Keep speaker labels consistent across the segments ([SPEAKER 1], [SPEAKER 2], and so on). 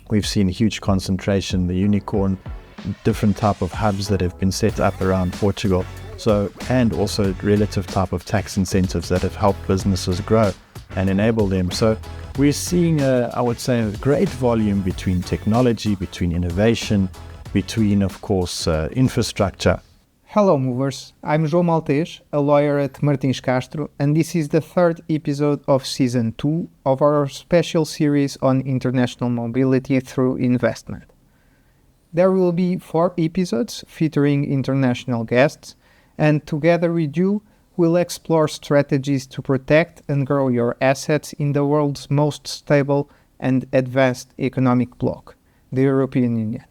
[SPEAKER 1] We've seen a huge concentration, the unicorn, different type of hubs that have been set up around Portugal. So, and also relative type of tax incentives that have helped businesses grow and enable them. So we're seeing, I would say, a great volume between technology, between innovation, between, of course, infrastructure.
[SPEAKER 2] Hello movers, I'm João Maltez, a lawyer at Martins Castro, and this is the third episode of Season 2 of our special series on international mobility through investment. There will be 4 episodes featuring international guests, and together with you, we'll explore strategies to protect and grow your assets in the world's most stable and advanced economic bloc, the European Union.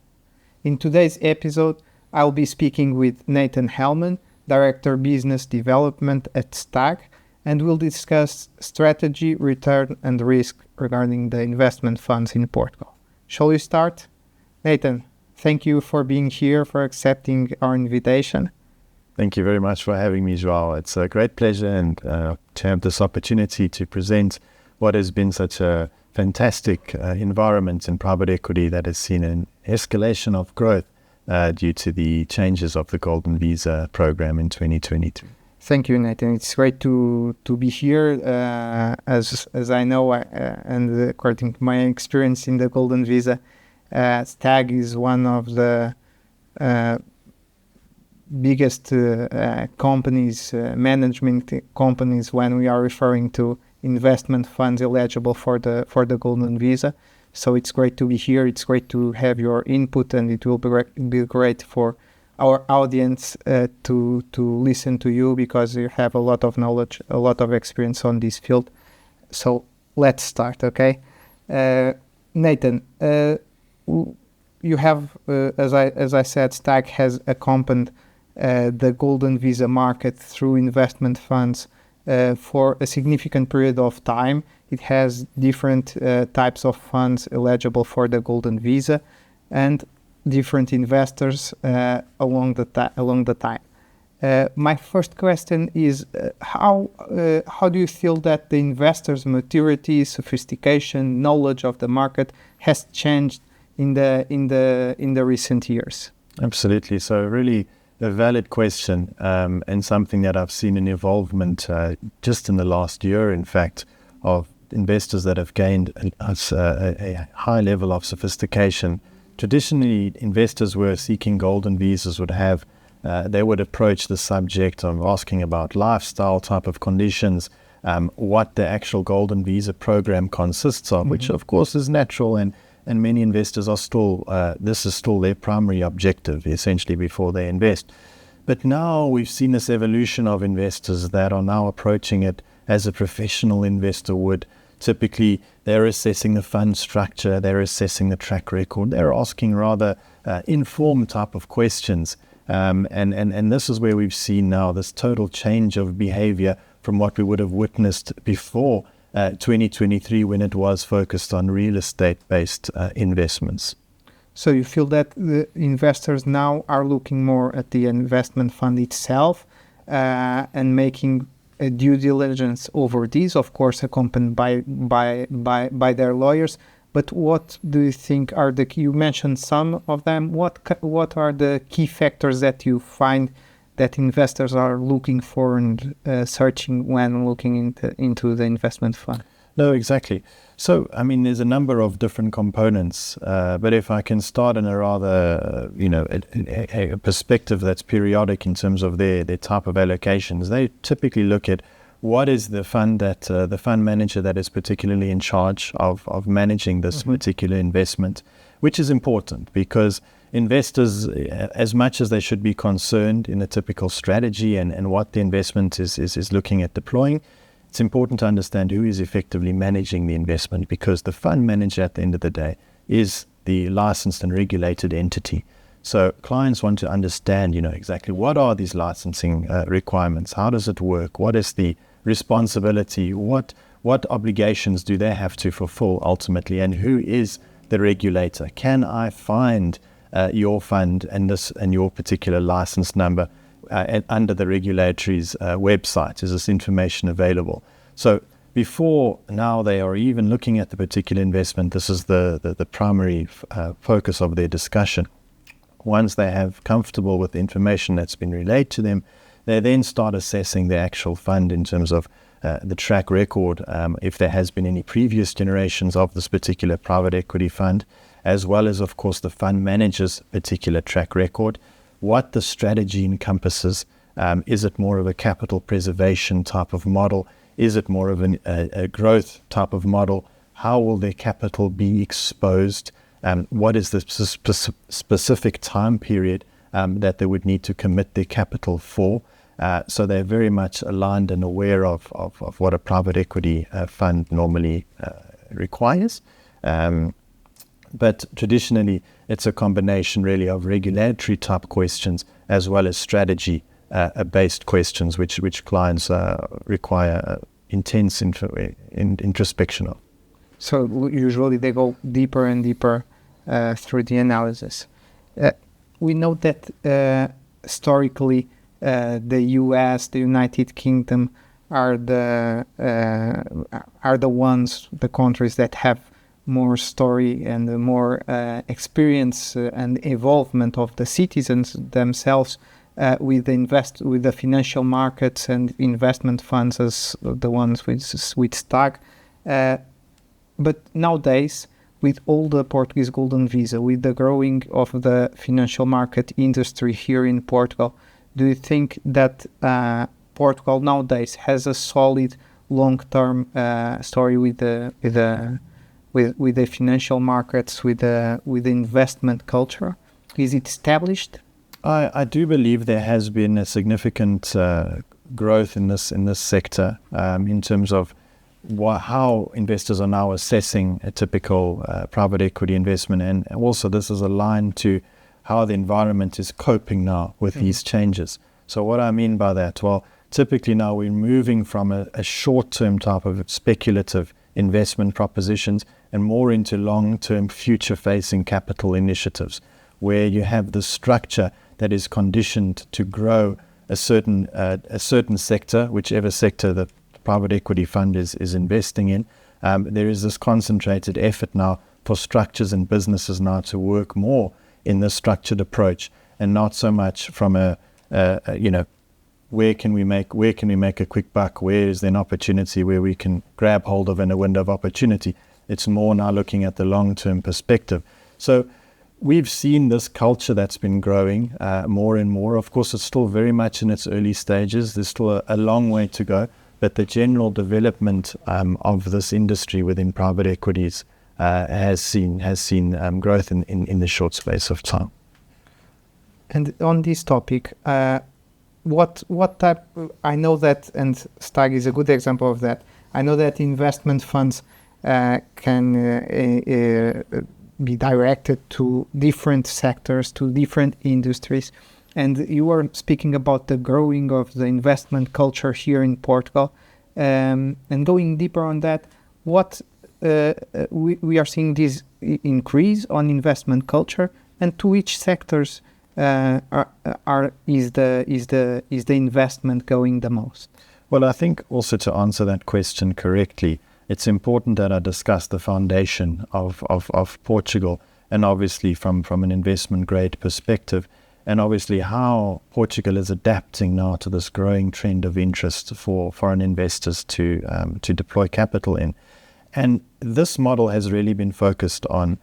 [SPEAKER 2] In today's episode, I'll be speaking with Nathan Hellman, Director Business Development at STAG, and we'll discuss strategy, return, and risk regarding the investment funds in Portugal. Shall we start? Nathan, thank you for being here, for accepting our invitation.
[SPEAKER 1] Thank you very much for having me, João. It's a great pleasure and to have this opportunity to present what has been such a fantastic environment in private equity that has seen an escalation of growth due to the changes of the Golden Visa program in 2022.
[SPEAKER 2] Thank you, Nathan. It's great to be here. As I know, and according to my experience in the Golden Visa, STAG is one of the biggest companies, management companies, when we are referring to investment funds eligible for the Golden Visa. So it's great to be here. It's great to have your input, and it will be great for our audience to listen to you, because you have a lot of knowledge, a lot of experience on this field. So let's start, okay? Nathan, you have, as I said, STAG has accompanied the Golden Visa market through investment funds for a significant period of time. It has different types of funds eligible for the Golden Visa and different investors along the time. My first question is how do you feel that the investors' maturity, sophistication, knowledge of the market has changed in the recent years?
[SPEAKER 1] Absolutely. So really a valid question, and something that I've seen an evolvement just in the last year, in fact, of investors that have gained a high level of sophistication. Traditionally, investors were seeking Golden Visas they would approach the subject of asking about lifestyle type of conditions, what the actual Golden Visa program consists of, which of course is natural, and many investors are still, this is still their primary objective, essentially, before they invest. But now we've seen this evolution of investors that are now approaching it as a professional investor would. Typically, they're assessing the fund structure, they're assessing the track record, they're asking rather informed type of questions. And this is where we've seen now this total change of behavior from what we would have witnessed before 2023, when it was focused on real estate-based investments.
[SPEAKER 2] So you feel that the investors now are looking more at the investment fund itself and making a due diligence over these, of course, accompanied by their lawyers. But what do you think are you mentioned some of them. What are the key factors that you find that investors are looking for and searching when looking into the investment fund?
[SPEAKER 1] No, exactly. So, I mean, there's a number of different components, but if I can start in a rather, a perspective that's periodic in terms of their type of allocations, they typically look at what is the fund that the fund manager that is particularly in charge of managing this particular investment, which is important because investors, as much as they should be concerned in a typical strategy and what the investment is looking at deploying, it's important to understand who is effectively managing the investment, because the fund manager at the end of the day is the licensed and regulated entity. So clients want to understand, exactly what are these licensing requirements? How does it work? What is the responsibility? What obligations do they have to fulfill ultimately? And who is the regulator? Can I find your fund and your particular license number under the regulatory's website? Is this information available? So before now they are even looking at the particular investment, this is the primary focus of their discussion. Once they have comfortable with the information that's been relayed to them, they then start assessing the actual fund in terms of the track record, if there has been any previous generations of this particular private equity fund, as well as, of course, the fund manager's particular track record, what the strategy encompasses. Is it more of a capital preservation type of model? Is it more of a growth type of model? How will their capital be exposed? What is the specific time period that they would need to commit their capital for? So they're very much aligned and aware of what a private equity fund normally requires. But traditionally, it's a combination really of regulatory type questions as well as strategy based questions, which clients require intense introspection of.
[SPEAKER 2] So usually they go deeper and deeper through the analysis. We know that historically the U.S., the United Kingdom are the countries that have more story and more experience and involvement of the citizens themselves with the financial markets and investment funds as the ones with STAG. But nowadays, with all the Portuguese Golden Visa, with the growing of the financial market industry here in Portugal, do you think that Portugal nowadays has a solid long-term story with the financial markets, with the investment culture? Is it established?
[SPEAKER 1] I do believe there has been a significant growth in this sector in terms of how investors are now assessing a typical private equity investment, and also this is aligned to how the environment is coping now with these changes. So what I mean by that, well, typically now we're moving from a short-term type of speculative investment propositions and more into long-term future-facing capital initiatives, where you have the structure that is conditioned to grow a certain sector, whichever sector the private equity fund is investing in. There is this concentrated effort now for structures and businesses now to work more in this structured approach, and not so much from where can we make a quick buck? Where is there an opportunity where we can grab hold of in a window of opportunity? It's more now looking at the long-term perspective. So we've seen this culture that's been growing more and more. Of course, it's still very much in its early stages. There's still a long way to go, but the general development of this industry within private equities has seen growth in the short space of time.
[SPEAKER 2] And on this topic, what type? I know that, and STAG is a good example of that. I know that investment funds can be directed to different sectors, to different industries. And you were speaking about the growing of the investment culture here in Portugal. And going deeper on that, what we are seeing this increase on investment culture, and to which sectors is the investment going the most?
[SPEAKER 1] Well, I think also to answer that question correctly, it's important that I discuss the foundation of Portugal, and obviously from an investment grade perspective, and obviously how Portugal is adapting now to this growing trend of interest for foreign investors to deploy capital in. And this model has really been focused on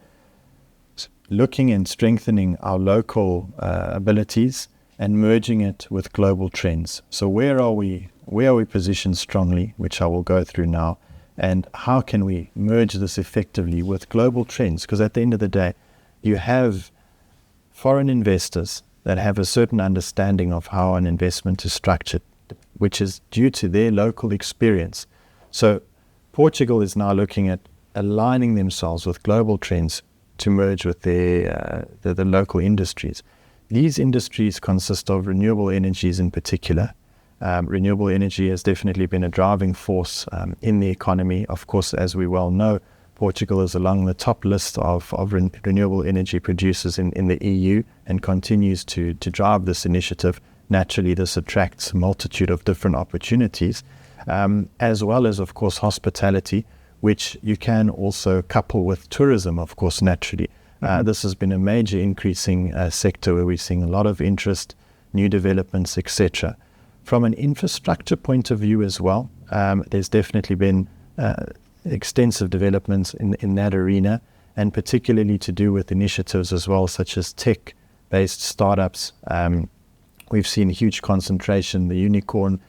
[SPEAKER 1] looking and strengthening our local abilities and merging it with global trends. So where are we positioned strongly, which I will go through now, and how can we merge this effectively with global trends? Because at the end of the day, you have foreign investors that have a certain understanding of how an investment is structured, which is due to their local experience. So Portugal is now looking at aligning themselves with global trends to merge with the local industries. These industries consist of renewable energies in particular. Renewable energy has definitely been a driving force in the economy. Of course, as we well know, Portugal is along the top list of renewable energy producers in the EU and continues to drive this initiative. Naturally, this attracts a multitude of different opportunities. as well as, of course, hospitality, which you can also couple with tourism, of course, naturally. This has been a major increasing sector where we're seeing a lot of interest, new developments, etc. From an infrastructure point of view as well, there's definitely been extensive developments in that arena, and particularly to do with initiatives as well, such as tech-based startups. We've seen huge concentration, the unicorn,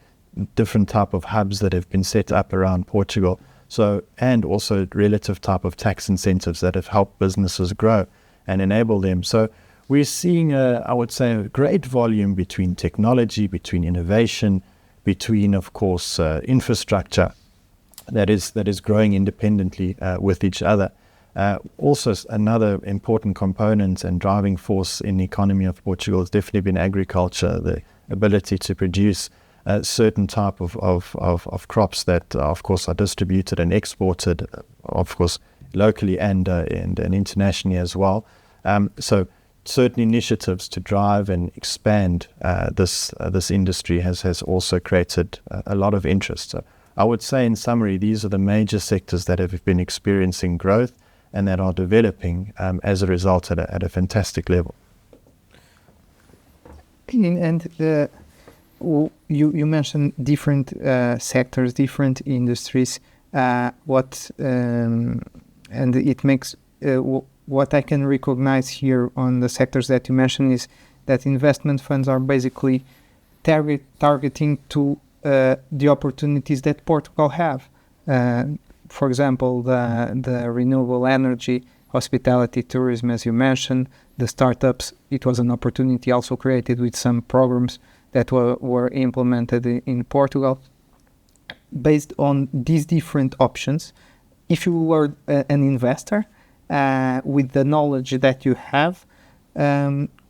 [SPEAKER 1] different type of hubs that have been set up around Portugal. So, and also relative type of tax incentives that have helped businesses grow and enable them. So we're seeing, I would say, a great volume between technology, between innovation, between, of course, infrastructure that is growing independently with each other. Also, another important component and driving force in the economy of Portugal has definitely been agriculture, the ability to produce a certain type of crops that, of course, are distributed and exported, of course, locally and internationally as well. So certain initiatives to drive and expand this industry has also created a lot of interest. So I would say, in summary, these are the major sectors that have been experiencing growth and that are developing as a result at a fantastic level.
[SPEAKER 2] And you mentioned different sectors, different industries. And it makes what I can recognize here on the sectors that you mentioned is that investment funds are basically targeting to the opportunities that Portugal have. For example, the renewable energy, hospitality, tourism, as you mentioned, the startups. It was an opportunity also created with some programs that were implemented in Portugal. Based on these different options, if you were an investor with the knowledge that you have,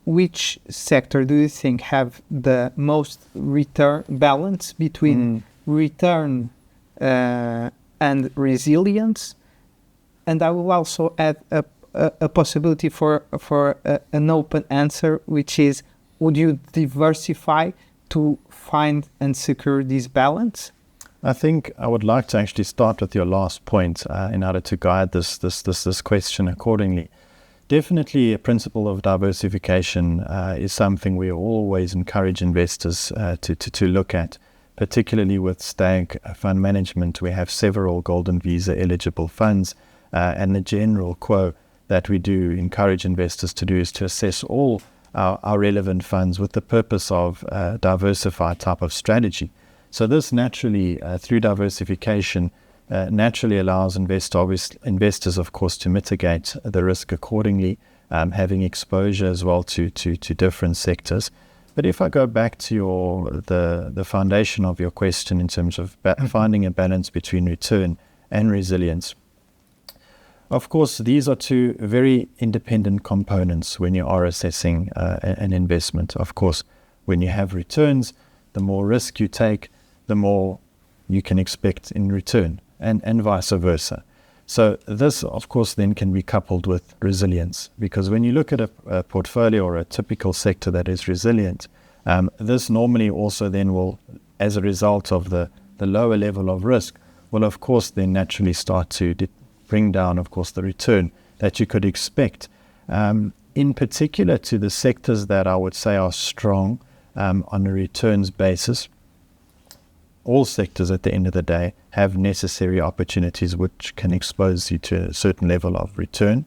[SPEAKER 2] which sector do you think have the most return balance between return and resilience? And I will also add a possibility for an open answer, which is, would you diversify to find and secure this balance?
[SPEAKER 1] I think I would like to actually start with your last point in order to guide this question accordingly. Definitely a principle of diversification is something we always encourage investors to look at, particularly with STAG Fund Management. We have several Golden Visa eligible funds, and the general quote that we do encourage investors to do is to assess all our relevant funds with the purpose of diversified type of strategy. So this naturally, through diversification, naturally allows investors, of course, to mitigate the risk accordingly, having exposure as well to different sectors. But if I go back to the foundation of your question in terms of finding a balance between return and resilience, of course, these are two very independent components when you are assessing an investment. Of course, when you have returns, the more risk you take, the more you can expect in return, and vice versa. So this, of course, then can be coupled with resilience, because when you look at a portfolio or a typical sector that is resilient, this normally also then will, as a result of the lower level of risk, will of course then naturally start to bring down, of course, the return that you could expect. In particular to the sectors that I would say are strong on a returns basis, all sectors at the end of the day have necessary opportunities which can expose you to a certain level of return.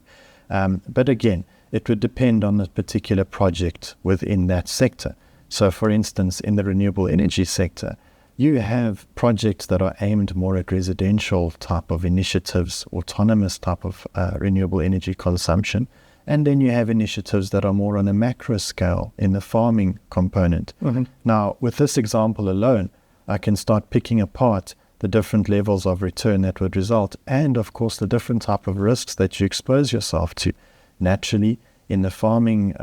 [SPEAKER 1] But again, it would depend on the particular project within that sector. So for instance, in the renewable energy sector, you have projects that are aimed more at residential type of initiatives, autonomous type of renewable energy consumption. And then you have initiatives that are more on a macro scale in the farming component. Mm-hmm. Now, with this example alone, I can start picking apart the different levels of return that would result, and of course the different type of risks that you expose yourself to. Naturally, in the farming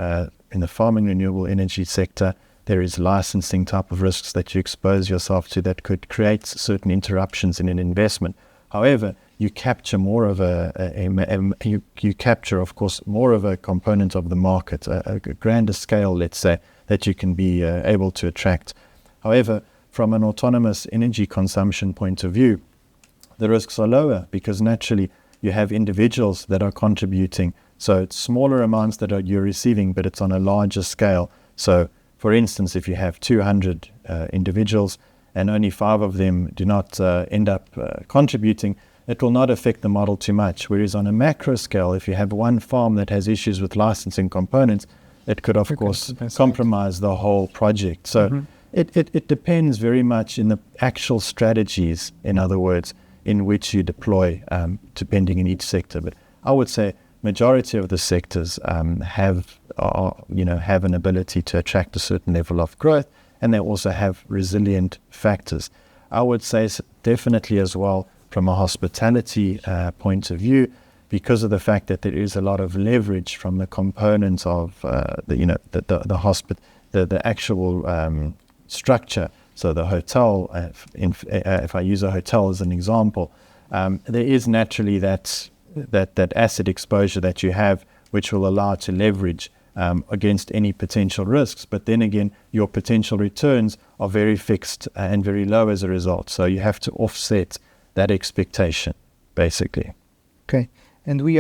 [SPEAKER 1] renewable energy sector, there is licensing type of risks that you expose yourself to that could create certain interruptions in an investment. However, you capture more of you capture, of course, more of a component of the market, a grander scale, let's say, that you can be able to attract. However, from an autonomous energy consumption point of view, the risks are lower because naturally you have individuals that are contributing. So it's smaller amounts that you're receiving, but it's on a larger scale. So for instance, if you have 200 individuals and only 5 of them do not end up contributing, it will not affect the model too much. Whereas on a macro scale, if you have one farm that has issues with licensing components, it could, of course, compromise the whole project. So it depends very much in the actual strategies, in other words, in which you deploy, depending in each sector. But I would say majority of the sectors have an ability to attract a certain level of growth, and they also have resilient factors. I would say definitely as well from a hospitality point of view, because of the fact that there is a lot of leverage from the components of the actual structure. So the hotel, if I use a hotel as an example, there is naturally that asset exposure that you have, which will allow to leverage against any potential risks. But then again, your potential returns are very fixed and very low as a result. So you have to offset that expectation, basically.
[SPEAKER 2] Okay. And we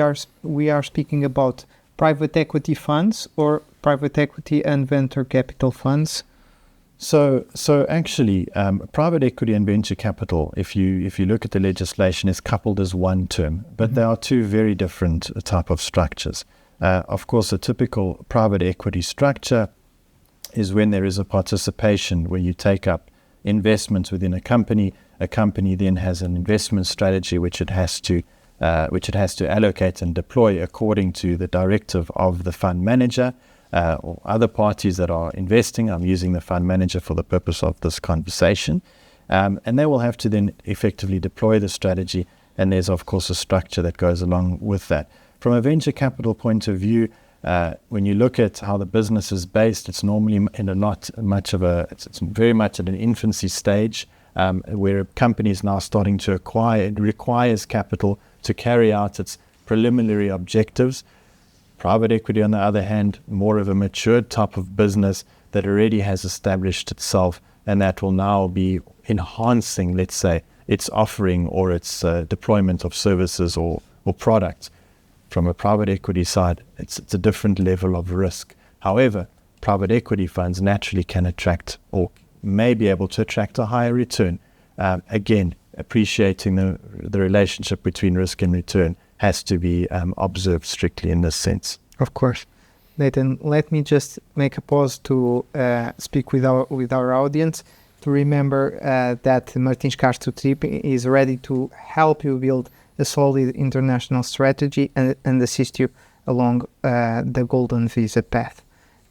[SPEAKER 2] are speaking about private equity funds or private equity and venture capital funds.
[SPEAKER 1] So actually, private equity and venture capital, if you look at the legislation, is coupled as one term, but there are two very different type of structures. Of course, a typical private equity structure is when there is a participation where you take up investments within a company. A company then has an investment strategy which it has to allocate and deploy according to the directive of the fund manager or other parties that are investing. I'm using the fund manager for the purpose of this conversation. And they will have to then effectively deploy the strategy, and there's of course a structure that goes along with that. From a venture capital point of view, when you look at how the business is based, it's normally it's very much at an infancy stage, where a company is now starting to acquire. It requires capital to carry out its preliminary objectives. Private equity, on the other hand, more of a mature type of business that already has established itself, and that will now be enhancing, let's say, its offering or its deployment of services or products. From a private equity side, it's a different level of risk. However, private equity funds naturally can attract or may be able to attract a higher return. Again, appreciating the relationship between risk and return has to be observed strictly in this sense.
[SPEAKER 2] Of course. Nathan, let me just make a pause to speak with our audience to remember that Martins Castro Trip is ready to help you build a solid international strategy and assist you along the Golden Visa path.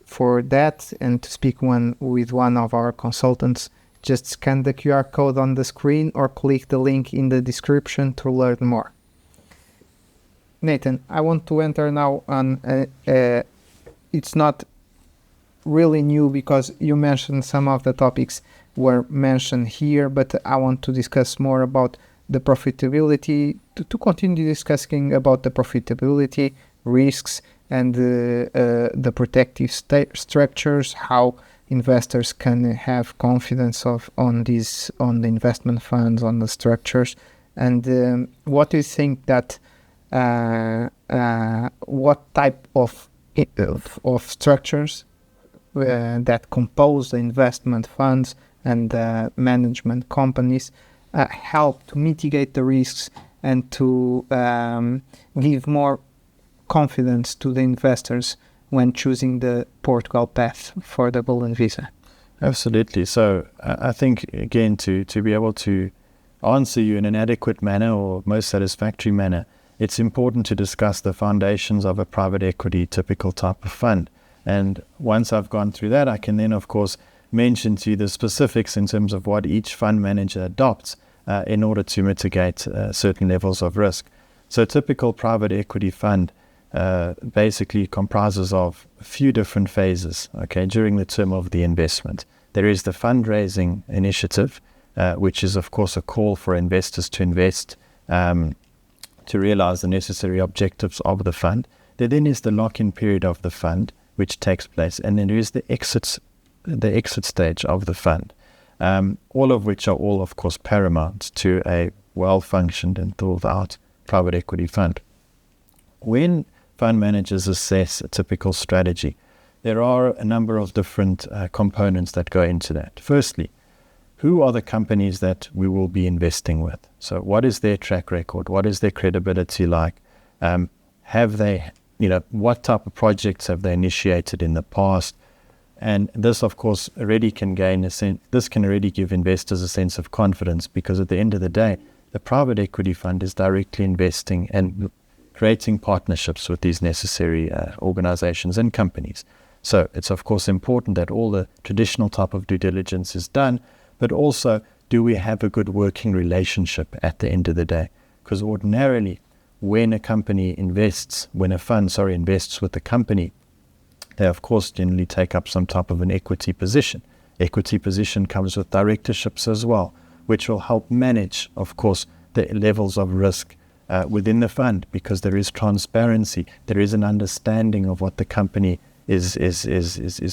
[SPEAKER 2] For that, and to speak with one of our consultants, just scan the QR code on the screen or click the link in the description to learn more. Nathan, I want to enter now on, it's not really new because you mentioned some of the topics were mentioned here, but I want to discuss more about the profitability, to continue discussing about the profitability, risks, and the protective structures, how investors can have confidence on the investment funds, on the structures, and what do you think that what type of structures that compose the investment funds and the management companies help to mitigate the risks and to give more confidence to the investors when choosing the Portugal path for the Golden Visa?
[SPEAKER 1] Absolutely. So I think, again, to be able to answer you in an adequate manner or most satisfactory manner, it's important to discuss the foundations of a private equity typical type of fund. And once I've gone through that, I can then, of course, mention to you the specifics in terms of what each fund manager adopts in order to mitigate certain levels of risk. So a typical private equity fund basically comprises of a few different phases, during the term of the investment. There is the fundraising initiative, which is, of course, a call for investors to invest to realize the necessary objectives of the fund. There then is the lock-in period of the fund, which takes place, and then there is the exit stage of the fund. all of which are all, of course, paramount to a well-functioned and thought-out private equity fund. When fund managers assess a typical strategy, there are a number of different components that go into that. Firstly, who are the companies that we will be investing with? So what is their track record? What is their credibility like? Have they, what type of projects have they initiated in the past? And this, of course, already can already give investors a sense of confidence, because at the end of the day, the private equity fund is directly investing and creating partnerships with these necessary organizations and companies. So it's, of course, important that all the traditional type of due diligence is done, but also, do we have a good working relationship at the end of the day? Because ordinarily, when a fund invests with the company, they, of course, generally take up some type of an equity position. Equity position comes with directorships as well, which will help manage, of course, the levels of risk within the fund, because there is transparency, there is an understanding of what the company is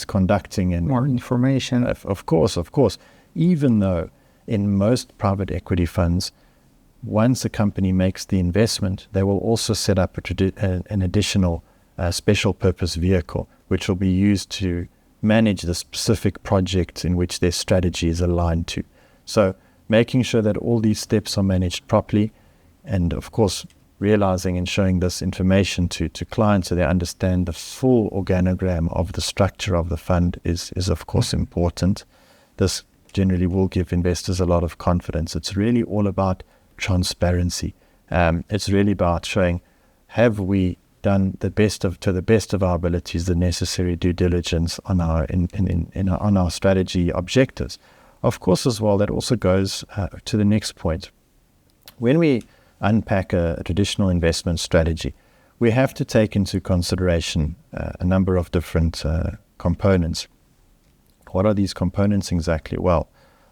[SPEAKER 1] conducting, and
[SPEAKER 2] more information.
[SPEAKER 1] Of course. Even though in most private equity funds, once a company makes the investment, they will also set up an additional special purpose vehicle, which will be used to manage the specific project in which their strategy is aligned to. So making sure that all these steps are managed properly, and of course realizing and showing this information to clients so they understand the full organogram of the structure of the fund is of course important. This generally will give investors a lot of confidence. It's really all about transparency. It's really about showing, have we done to the best of our abilities, the necessary due diligence on our strategy objectives. Of course, as well, that also goes to the next point. When we unpack a traditional investment strategy, we have to take into consideration a number of different components. What are these components exactly? Well,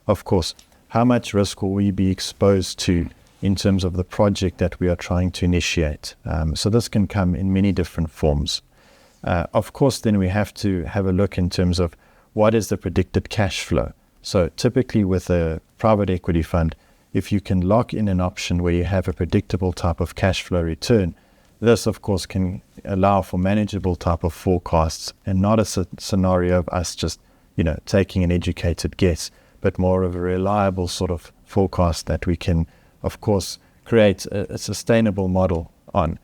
[SPEAKER 1] of course, how much risk will we be exposed to in terms of the project that we are trying to initiate? So this can come in many different forms. Of course, then we have to have a look in terms of what is the predicted cash flow. So typically with a private equity fund, if you can lock in an option where you have a predictable type of cash flow return, this, of course, can allow for manageable type of forecasts, and not a scenario of us just taking an educated guess, but more of a reliable sort of forecast that we can, of course, create a sustainable model on,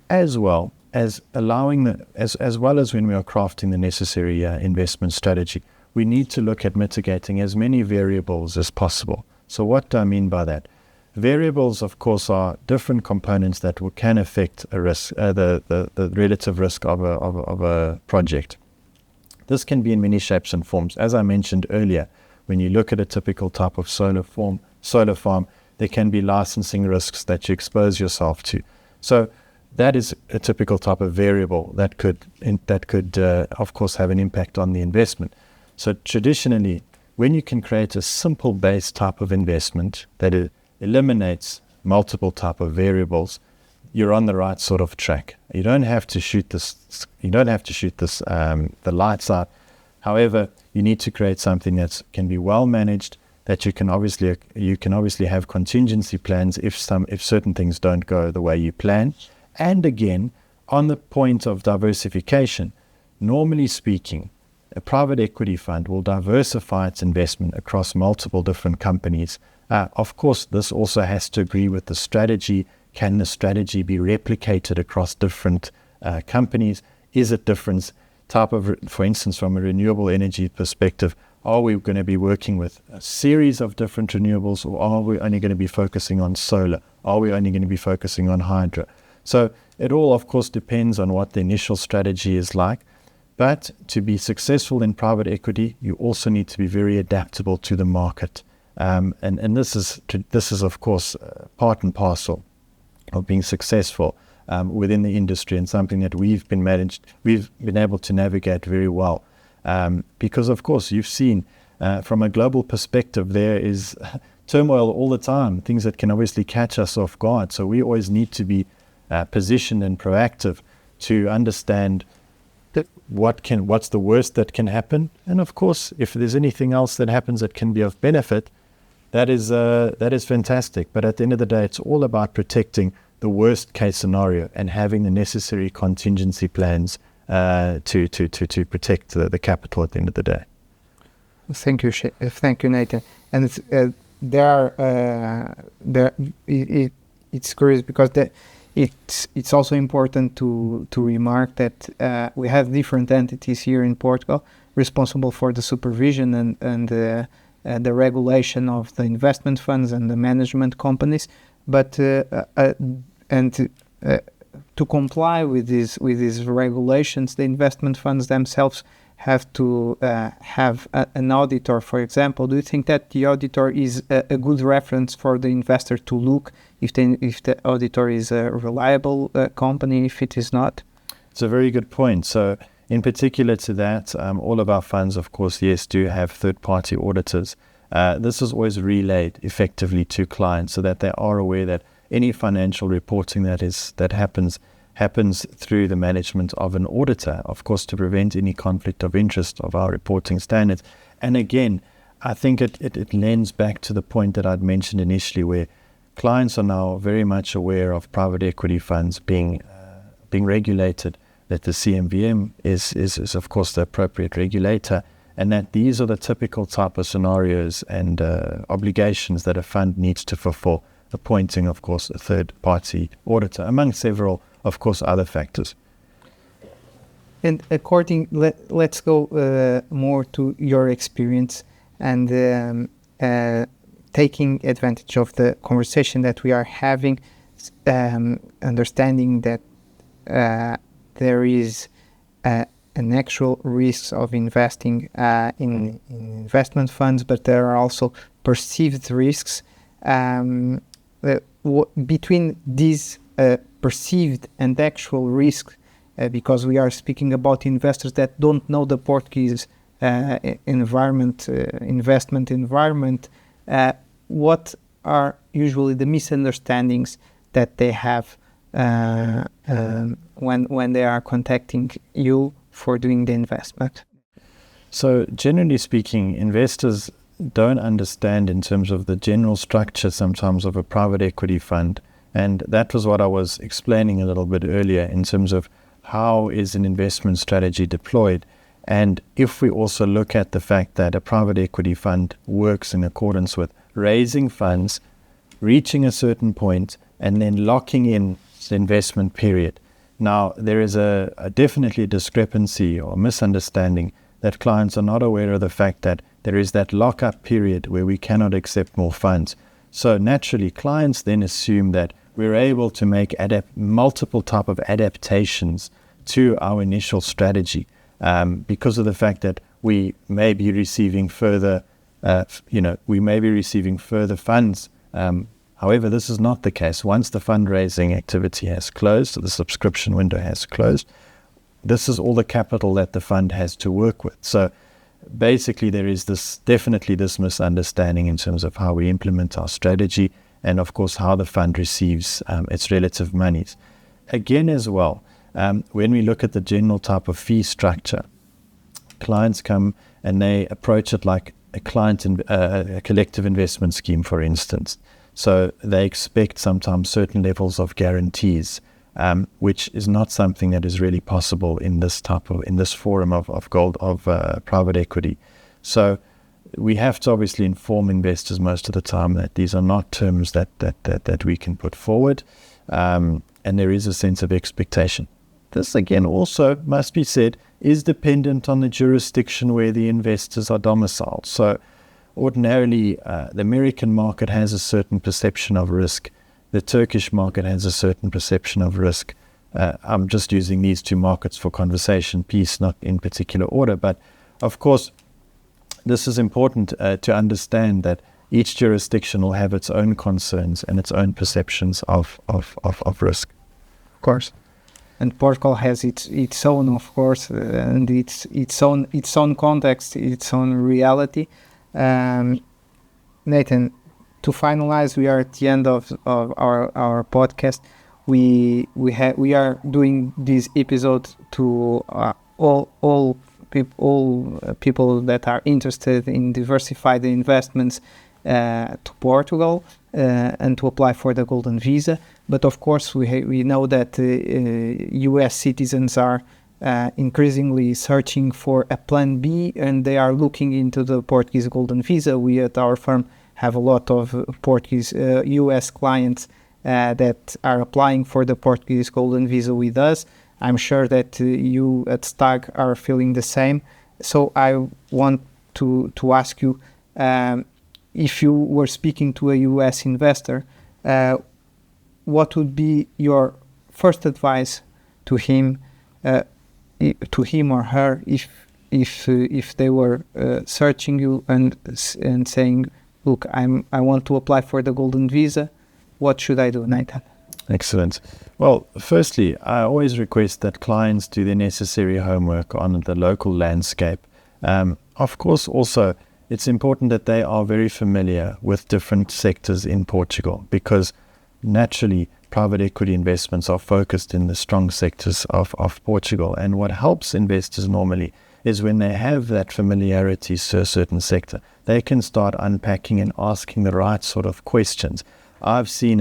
[SPEAKER 1] as well as allowing as well as when we are crafting the necessary investment strategy, we need to look at mitigating as many variables as possible. So what do I mean by that? Variables, of course, are different components that can affect a risk, the relative risk of a project. This can be in many shapes and forms. As I mentioned earlier, when you look at a typical type of solar farm, there can be licensing risks that you expose yourself to. So that is a typical type of variable that could, of course, have an impact on the investment. So traditionally, when you can create a simple base type of investment that eliminates multiple type of variables, you're on the right sort of track. You don't have to shoot the lights out. However, you need to create something that can be well managed, that you can obviously have contingency plans if certain things don't go the way you plan. And again, on the point of diversification, normally speaking, a private equity fund will diversify its investment across multiple different companies. Of course, this also has to agree with the strategy. Can the strategy be replicated across different companies? Is it different type of, for instance, from a renewable energy perspective, are we going to be working with a series of different renewables, or are we only going to be focusing on solar? Are we only going to be focusing on hydro? So it all, of course, depends on what the initial strategy is like. But to be successful in private equity, you also need to be very adaptable to the market. And this is, of course, part and parcel of being successful within the industry, and something that we've been able to navigate very well. Because, of course, you've seen from a global perspective, there is turmoil all the time, things that can obviously catch us off guard. So we always need to be positioned and proactive to understand what's the worst that can happen, and of course, if there's anything else that happens that can be of benefit, that is fantastic. But at the end of the day, it's all about protecting the worst case scenario and having the necessary contingency plans to protect the capital at the end of the day.
[SPEAKER 2] Thank you, Nathan. And it's curious because it's also important to remark that we have different entities here in Portugal responsible for the supervision and the regulation of the investment funds and the management companies, but to comply with these regulations, the investment funds themselves have to have an auditor, for example. Do you think that the auditor is a good reference for the investor to look if the auditor is a reliable company, if it is not?
[SPEAKER 1] It's a very good point. So in particular to that, all of our funds, of course, yes, do have third-party auditors. This is always relayed effectively to clients so that they are aware that any financial reporting that happens through the management of an auditor, of course, to prevent any conflict of interest of our reporting standards. And again, I think it lends back to the point that I'd mentioned initially, where clients are now very much aware of private equity funds being regulated, that the CMVM is of course the appropriate regulator, and that these are the typical type of scenarios and obligations that a fund needs to fulfill, appointing, of course, a third-party auditor, among several, of course, other factors.
[SPEAKER 2] And let's go more to your experience and taking advantage of the conversation that we are having, understanding that there is an actual risk of investing in investment funds, but there are also perceived risks. Between these perceived and actual risk, because we are speaking about investors that don't know the Portuguese investment environment, what are usually the misunderstandings that they have when they are contacting you for doing the investment?
[SPEAKER 1] So generally speaking, investors don't understand in terms of the general structure sometimes of a private equity fund. And that was what I was explaining a little bit earlier in terms of how is an investment strategy deployed. And if we also look at the fact that a private equity fund works in accordance with raising funds, reaching a certain point, and then locking in the investment period. Now, there is definitely a discrepancy or misunderstanding that clients are not aware of the fact that there is that lock-up period where we cannot accept more funds. So naturally, clients then assume that we're able to make multiple type of adaptations to our initial strategy because of the fact that we may be receiving further, funds. However, this is not the case. Once the fundraising activity has closed, so the subscription window has closed, this is all the capital that the fund has to work with. So basically, there is definitely this misunderstanding in terms of how we implement our strategy and, of course, how the fund receives its relative monies. Again, as well, when we look at the general type of fee structure, clients come and they approach it like a collective investment scheme, for instance. So they expect sometimes certain levels of guarantees, which is not something that is really possible in this forum of private equity. So we have to obviously inform investors most of the time that these are not terms that we can put forward, and there is a sense of expectation. This again also must be said is dependent on the jurisdiction where the investors are domiciled. So ordinarily, the American market has a certain perception of risk. The Turkish market has a certain perception of risk. I'm just using these two markets for conversation piece, not in particular order. But of course, this is important to understand that each jurisdiction will have its own concerns and its own perceptions of risk.
[SPEAKER 2] Of course. And Portugal has its own, of course, and its own context, its own reality. Nathan, to finalize, we are at the end of our podcast. We are doing this episode to all people that are interested in diversified investments to Portugal and to apply for the Golden Visa. But of course, we know that US citizens are increasingly searching for a plan B, and they are looking into the Portuguese Golden Visa. We at our firm have a lot of Portuguese US clients that are applying for the Portuguese Golden Visa with us. I'm sure that you at STAG are feeling the same. So I want to ask you, if you were speaking to a US investor, what would be your first advice to him or her if they were searching you and saying, look, I want to apply for the Golden Visa, what should I do, Nathan?
[SPEAKER 1] Excellent. Well, firstly, I always request that clients do the necessary homework on the local landscape. Of course, also, it's important that they are very familiar with different sectors in Portugal, because naturally, private equity investments are focused in the strong sectors of Portugal. And what helps investors normally is when they have that familiarity to a certain sector, they can start unpacking and asking the right sort of questions. I've seen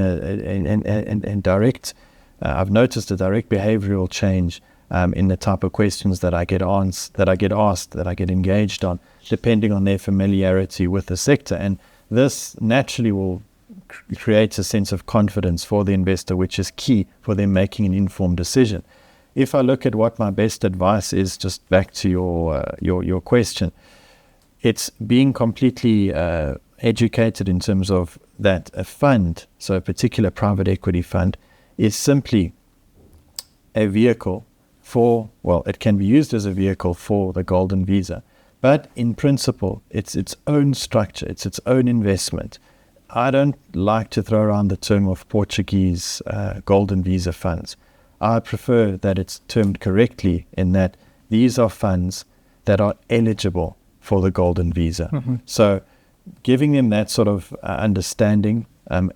[SPEAKER 1] I've noticed a direct behavioral change in the type of questions that I get asked, that I get engaged on, depending on their familiarity with the sector. And this naturally will create a sense of confidence for the investor, which is key for them making an informed decision. If I look at what my best advice is, just back to your question, it's being completely educated in terms of that a fund, so a particular private equity fund, is simply a vehicle it can be used as a vehicle for the Golden Visa, but in principle, it's its own structure, it's its own investment. I don't like to throw around the term of Portuguese Golden Visa funds. I prefer that it's termed correctly in that these are funds that are eligible for the Golden Visa. Mm-hmm. So giving them that sort of understanding,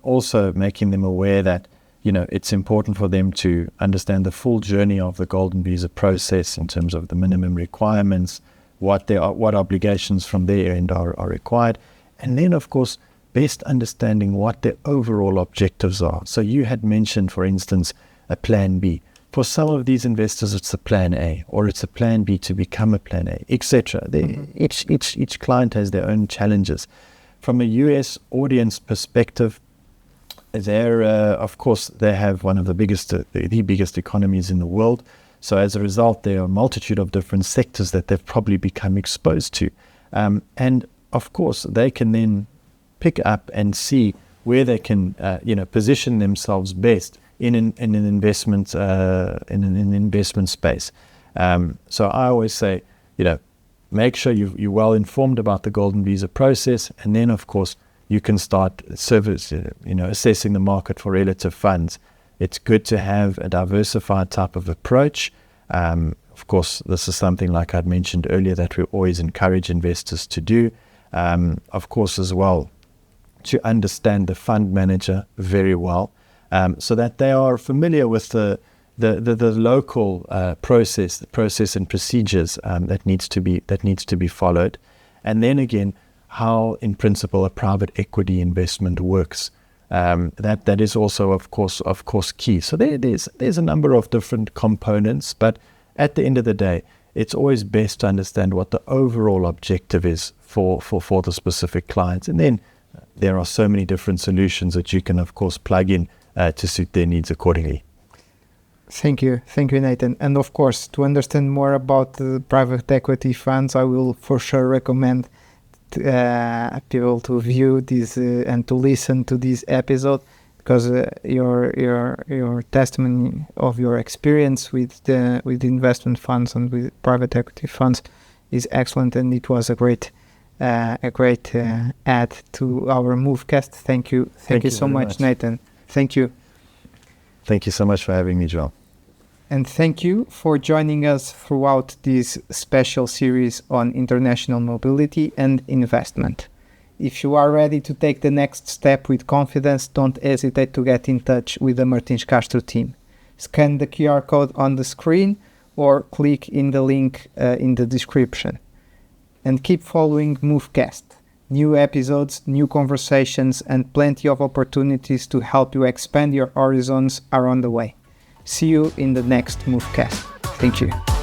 [SPEAKER 1] also making them aware that, it's important for them to understand the full journey of the Golden Visa process in terms of the minimum requirements, what obligations from their end are required, and then, of course, best understanding what their overall objectives are. So you had mentioned, for instance, a plan B. For some of these investors, it's a plan A, or it's a plan B to become a plan A, etc. Mm-hmm. Each client has their own challenges. From a US audience perspective, of course, they have one of the biggest economies in the world. So as a result, there are a multitude of different sectors that they've probably become exposed to. And of course, they can then pick up and see where they can, position themselves best in an investment space. So I always say, make sure you're well informed about the Golden Visa process, and then of course you can start assessing the market for relative funds. It's good to have a diversified type of approach. Of course, this is something, like I'd mentioned earlier, that we always encourage investors to do. Of course, as well, to understand the fund manager very well, so that they are familiar with the local process and procedures that needs to be followed, and then again, how in principle a private equity investment works. That is also of course key. So there's a number of different components, but at the end of the day, it's always best to understand what the overall objective is for the specific clients, and then there are so many different solutions that you can of course plug in to suit their needs accordingly.
[SPEAKER 2] Thank you, Nathan. And of course, to understand more about the private equity funds, I will for sure recommend people to view this and to listen to this episode, because your testimony of your experience with investment funds and with private equity funds is excellent, and it was a great add to our moveCAST. Thank you so much, Nathan. Thank you.
[SPEAKER 1] Thank you so much for having me, João.
[SPEAKER 2] And thank you for joining us throughout this special series on international mobility and investment. If you are ready to take the next step with confidence, don't hesitate to get in touch with the Martins Castro team. Scan the QR code on the screen or click in the link in the description. And keep following moveCAST. New episodes, new conversations, and plenty of opportunities to help you expand your horizons are on the way. See you in the next moveCAST. Thank you.